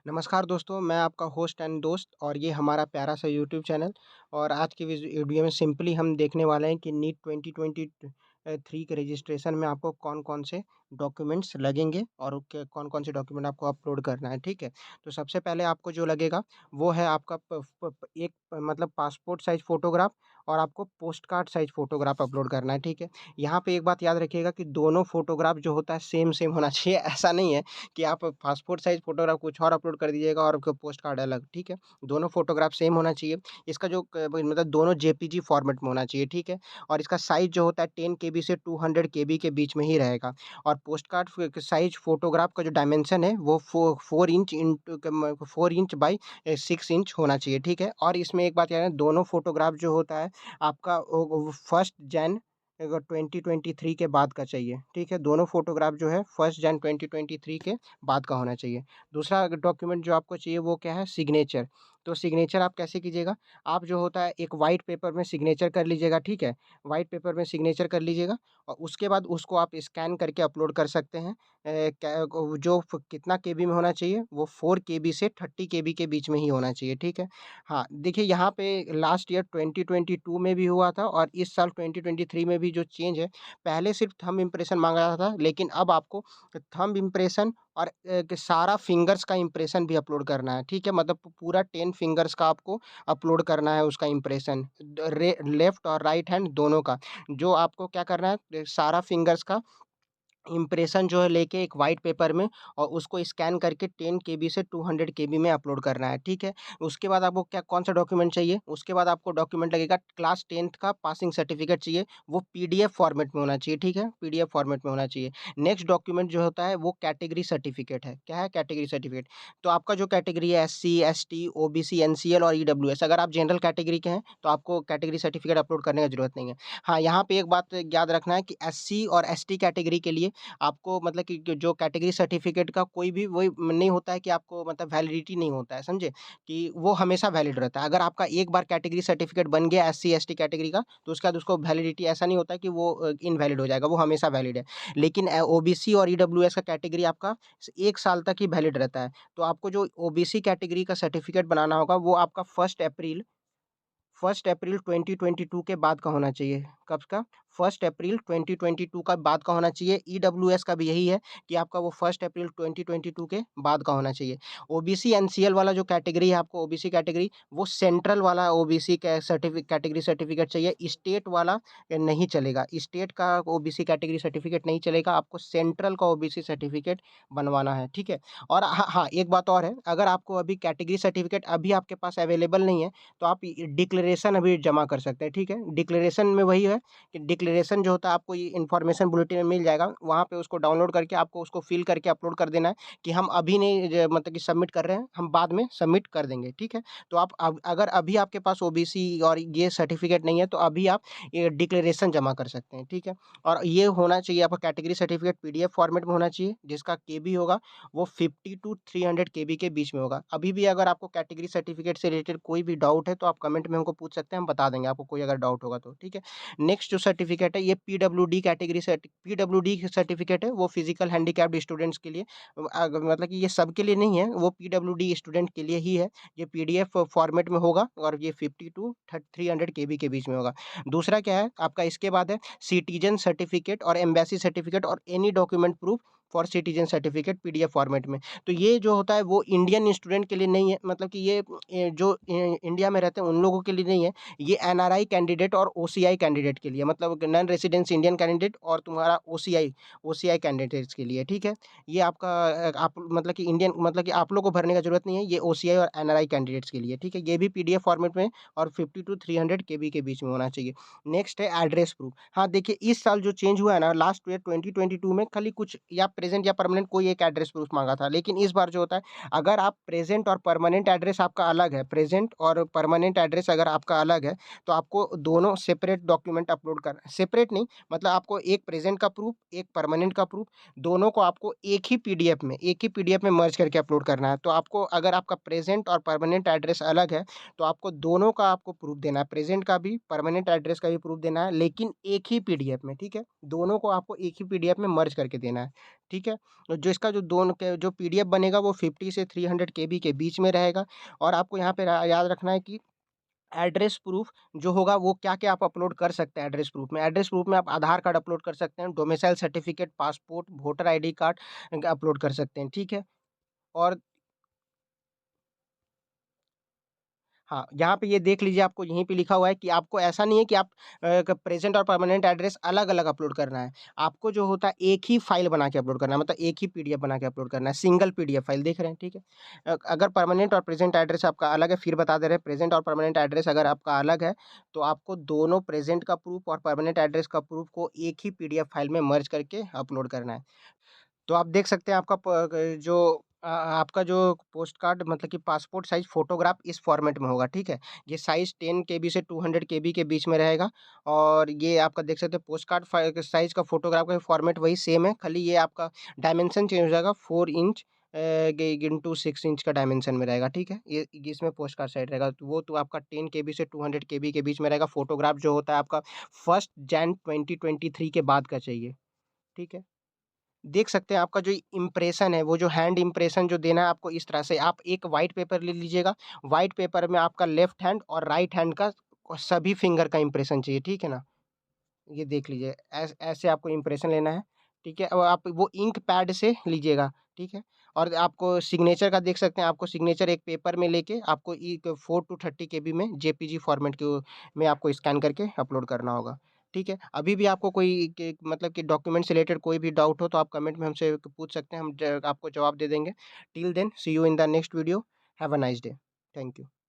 नमस्कार दोस्तों, मैं आपका होस्ट एंड दोस्त और ये हमारा प्यारा सा यूट्यूब चैनल और आज की वीडियो में सिंपली हम देखने वाले हैं कि नीट 2023 के रजिस्ट्रेशन में आपको कौन-कौन से डॉक्यूमेंट्स लगेंगे और कौन-कौन से डॉक्यूमेंट आपको अपलोड करना है, ठीक है? तो सबसे पहले आपको जो लगेगा वो है आपका एक मतलब पासपोर्ट साइज़ फ़ोटोग्राफ और आपको post card size photograph upload करना है, ठीक है? यहाँ पे एक बात याद रखिएगा कि दोनों फ़ोटोग्राफ जो होता है सेम होना चाहिए, ऐसा नहीं है कि आप पासपोर्ट साइज़ फ़ोटोग्राफ कुछ और अपलोड कर दीजिएगा और आपका पोस्ट कार्ड अलग, ठीक है? दोनों फ़ोटोग्राफ सेम होना चाहिए। इसका जो क ब मतलब दोनों जेपीजी फ़ॉर्मेट में होना चाहिए, ठीक है? और इसका साइज़ जो होता है 10 केबी से 200 केबी के बीच में ही रहेगा और पोस्ट कार्ड फ साइज़ फ़ोटोग्राफ का जो डायमेंशन है वो 4 inch into 4 inch by 6 inch होना चाहिए, ठीक है? और इसमें एक बात याद है दोनों फ़ोटोग्राफ जो होता है आपका वो फर्स्ट जैन 2023 के बाद का चाहिए, ठीक है? दोनों फ़ोटोग्राफ जो है फर्स्ट जैन 2023 के बाद का होना चाहिए। दूसरा डॉक्यूमेंट जो आपको चाहिए वो क्या है सिग्नेचर। तो सिग्नेचर आप कैसे कीजिएगा? आप जो होता है एक व्हाइट पेपर में सिग्नेचर कर लीजिएगा, ठीक है? व्हाइट पेपर में सिग्नेचर कर लीजिएगा और उसके बाद उसको आप स्कैन करके अपलोड कर सकते हैं। क्या को जो फ कितना केबी में होना चाहिए वो 4 केबी से 30 केबी के बीच में ही होना चाहिए, ठीक है? हाँ, देखिए यहाँ पे लास्ट ईयर 2022 में भी हुआ था और इस साल 2023 में भी जो चेंज है, पहले सिर्फ़ थंब इम्प्रेशन माँगा रहा था, लेकिन अब आपको थंब इम्प्रेशन और सारा फिंगर्स का इम्प्रेशन भी अपलोड करना है, ठीक है? मतलब पूरा 10 फिंगर्स का आपको अपलोड करना है उसका इम्प्रेशन लेफ्ट और राइट हैंड दोनों का। जो आपको क्या करना है सारा फिंगर्स का इम्प्रेशन जो है लेके एक व्हाइट पेपर में और उसको स्कैन करके 10 केबी से 200 केबी में अपलोड करना है, ठीक है? उसके बाद आपको क्या कौन-सा डॉक्यूमेंट चाहिए? उसके बाद आपको डॉक्यूमेंट लगेगा क्लास 10th का पासिंग सर्टिफिकेट चाहिए, वो पीडीएफ फॉर्मेट में होना चाहिए, ठीक है? पीडीएफ फॉर्मेट में होना चाहिए। नेक्स्ट डॉक्यूमेंट जो होता है वो कैटेगरी सर्टिफिकेट है। क्या है कैटेगरी सर्टिफिकेट? तो आपका जो कैटेगरी है एससी, एसटी, ओबीसी, एनसीएल और ईडब्ल्यूएस अगर आप जनरल कैटेगरी के हैं, तो आपको कैटेगरी सर्टिफिकेट अपलोड करने की ज़रूरत नहीं है। हाँ, यहाँ पे एक बात याद रखना है कि एससी और एसटी कैटेगरी के लिए आपको मतलब कि जो कैटेगरी सर्टिफ़िकेट का कोई भी वही नहीं होता है कि आपको मतलब वैलिडिटी नहीं होता है, समझे? कि वो हमेशा वैलिड रहता है। अगर आपका एक बार कैटेगरी सर्टिफ़िकेट बन गया एससी-एसटी कैटेगरी का, तो उसके बाद उसको वैलिडिटी ऐसा नहीं होता है कि वो इनवैलिड हो जाएगा, वो हमेशा वैलिड है। लेकिन ओबीसी और ईडब्ल्यूएस का कैटेगरी आपका 1 साल तक ही वैलिड रहता है। तो आपको जो ओबीसी कैटेगरी का सर्टिफ़िकेट बनाना होगा, वो आपका 1 अप्रैल 2022 के बाद का होना चाहिए। कब का? 1 अप्रैल 2022 का बाद का होना चाहिए। ईडब्ल्यूएस का भी यही है कि आपका वो 1 अप्रैल 2022 के बाद का होना चाहिए। ओबीसी एनसीएल वाला जो कैटेगरी है आपको ओबीसी कैटेगरी, वो सेंट्रल वाला ओबीसी कैटेगरी सर्टिफिकेट चाहिए। स्टेट वाला नहीं चलेगा। स्टेट का ओबीसी कैटेगरी सर्टिफिकेट नहीं चलेगा, आपको सेंट्रल का ओबीसी सर्टिफिकेट बनवाना है, ठीक है? और हाँ, एक बात और है, अगर आपको अभी कैटेगरी सर्टिफिकेट अभी आपके पास अवेलेबल नहीं है, तो आप ये डिक्लेरेशन अभी जमा कर सकते हैं, ठीक है? डिक्लेरेशन में वही है कि डिक्लेरेशन जो होता है आपको ये इन्फॉर्मेशन बुलेटिन में मिल जाएगा, वहाँ पे उसको डाउनलोड करके आपको उसको फ़िल करके अपलोड कर देना है कि हम अभी नहीं मतलब कि सबमिट कर रहे हैं, हम बाद में सबमिट कर देंगे, ठीक है? तो आप अब अगर अभी आपके पास ओबीसी और ये सर्टिफिकेट नहीं है, तो अभी आप ये डिक्लेरेशन जमा कर सकते हैं, ठीक है? और ये होना चाहिए आपका कैटेगरी सर्टिफिकेट पीडीएफ फॉर्मेट में होना चाहिए, जिसका केबी होगा वो 50 टू 300 केबी के बीच में होगा। अभी भी अगर आपको कैटेगरी सर्टिफिकेट से रिलेटेड कोई भी डाउट है तो आप कमेंट में हमको पूछ सकते हैं, हम बता देंगे आपको कोई अगर डाउट होगा तो, ठीक है? नेक्स्ट जो सर्टिफिकेट है ये पीडब्ल्यूडी सर्टिफिकेट है, वो फिजिकल हैंडीकैप्ड स्टूडेंट्स के लिए मतलब कि ये सबके लिए नहीं है, वो पीडब्ल्यूडी स्टूडेंट के लिए ही है। ये पीडीएफ फॉर्मेट में होगा और ये 50 टू 300 केबी के बीच में होगा। दूसरा क्या है आपका इसके बाद है सिटीजन सर्टिफिकेट और एम्बेसी सर्टिफिकेट और any document proof for citizen certificate PDF format में। तो ये जो होता है वो इंडियन स्टूडेंट के लिए नहीं है, मतलब कि ये जो इंडिया में रहते हैं उन लोगों के लिए नहीं है, ये एनआरआई कैंडिडेट और ओसीआई कैंडिडेट के लिए मतलब नॉन रेजिडेंस इंडियन कैंडिडेट और तुम्हारा ओसीआई ओसीआई कैंडिडेट्स के लिए, ठीक है? ये आपका आप मतलब कि इंडियन मतलब कि आप लोग को भरने का ज़रूरत नहीं है, ये ओसीआई और एनआरआई कैंडिडेट्स के लिए, ठीक है? ये भी पीडीएफ फॉर्मेट में और 50 टू 300 केबी के बीच में होना चाहिए। नेक्स्ट है एड्रेस प्रूफ। हाँ, देखिए इस साल जो चेंज हुआ है ना लास्ट ईयर 2022 में खाली कुछ या प्रेज़ेंट या परमानेंट कोई एक एड्रेस प्रूफ माँगा था। लेकिन इस बार जो होता है अगर आप प्रेज़ेंट और परमानेंट एड्रेस आपका अलग है, प्रेज़ेंट और परमानेंट एड्रेस अगर आपका अलग है, तो आपको दोनों सेपरेट डॉक्यूमेंट अपलोड करना सेपरेट नहीं मतलब आपको एक प्रेज़ेंट का प्रूफ, एक परमानेंट का प्रूफ, दोनों को आपको एक ही पीडीएफ में मर्ज करके अपलोड करना है। तो आपको अगर आपका प्रेज़ेंट और परमानेंट एड्रेस अलग है, तो आपको दोनों का आपको प्रूफ देना है, प्रेज़ेंट का भी, परमानेंट एड्रेस का भी प्रूफ देना है, लेकिन एक ही पीडीएफ में, ठीक है? दोनों को आपको एक ही पीडीएफ में मर्ज करके देना है, ठीक है? जो इसका जो दोनों के जो पीडीएफ बनेगा वो 50 से 300 केबी के बीच में रहेगा और आपको यहाँ पे याद रखना है कि एड्रेस प्रूफ़ जो होगा वो क्या-क्या आप अपलोड कर सकते हैं एड्रेस प्रूफ़ में। एड्रेस प्रूफ़ में आप आधार कार्ड अपलोड कर सकते हैं, domicile certificate, passport, voter ID card upload कर सकते हैं, ठीक है? और हाँ, यहाँ पे ये देख लीजिए आपको यहीं पे लिखा हुआ है कि आपको ऐसा नहीं है कि आप प्रेज़ेंट और परमानेंट एड्रेस अलग-अलग अपलोड करना है। आपको जो होता है एक ही फ़ाइल बना के अपलोड करना है, मतलब एक ही पीडीएफ बना के अपलोड करना है, सिंगल पीडीएफ फ़ाइल देख रहे हैं, ठीक है? अगर परमानेंट और प्रेज़ेंट एड्रेस आपका अलग है, फिर बता दे रहे हैं प्रेज़ेंट और परमानेंट एड्रेस अगर आपका अलग है, तो आपको दोनों प्रेज़ेंट का प्रूफ़ और परमानेंट एड्रेस का प्रूफ़ को एक ही पीडीएफ फ़ाइल में मर्ज करके अपलोड करना है। तो आप देख सकते हैं आपका जो आपका जो पोस्ट कार्ड मतलब कि पासपोर्ट साइज़ फ़ोटोग्राफ इस फ़ॉर्मेट में होगा, ठीक है? ये साइज़ 10 केबी से 200 केबी के बीच में रहेगा और ये आपका देख सकते हैं पोस्ट कार्ड साइज़ का फ़ोटोग्राफ का फ़ॉर्मेट वही सेम है, खाली ये आपका डायमेंशन चेंज हो जाएगा 4 इंच इंटू 6 इंच का डायमेंशन में रहेगा, ठीक है? ये इसमें पोस्ट कार्ड साइज़ रहेगा, तो वो तो आपका 10 केबी से 200 केबी के बीच में रहेगा। फ़ोटोग्राफ जो होता है आपका 1 जैन 2023 के बाद का चाहिए, ठीक है? देख सकते हैं आपका जो इम्प्रेशन है, वो जो हैंड इम्प्रेशन जो देना है आपको इस तरह से आप एक व्हाइट पेपर ले लीजिएगा, व्हाइट पेपर में आपका लेफ्ट हैंड और राइट हैंड का सभी फिंगर का इम्प्रेशन चाहिए, ठीक है ना? ये देख लीजिए ऐसे आपको इम्प्रेशन लेना है, ठीक है? अब आप वो इंक पैड से लीजिएगा, ठीक है? और आपको सिग्नेचर का देख सकते हैं, आपको सिग्नेचर एक पेपर में लेके आपको 4 टू 30 केबी में जेपीजी फॉर्मेट के में आपको स्कैन करके अपलोड करना होगा, ठीक है? अभी भी आपको कोई के मतलब कि डॉक्यूमेंट से रिलेटेड कोई भी डाउट हो तो आप कमेंट में हमसे पूछ सकते हैं, हम ज आपको जवाब दे देंगे। Till then see you in the next video. Have a nice day. Thank you.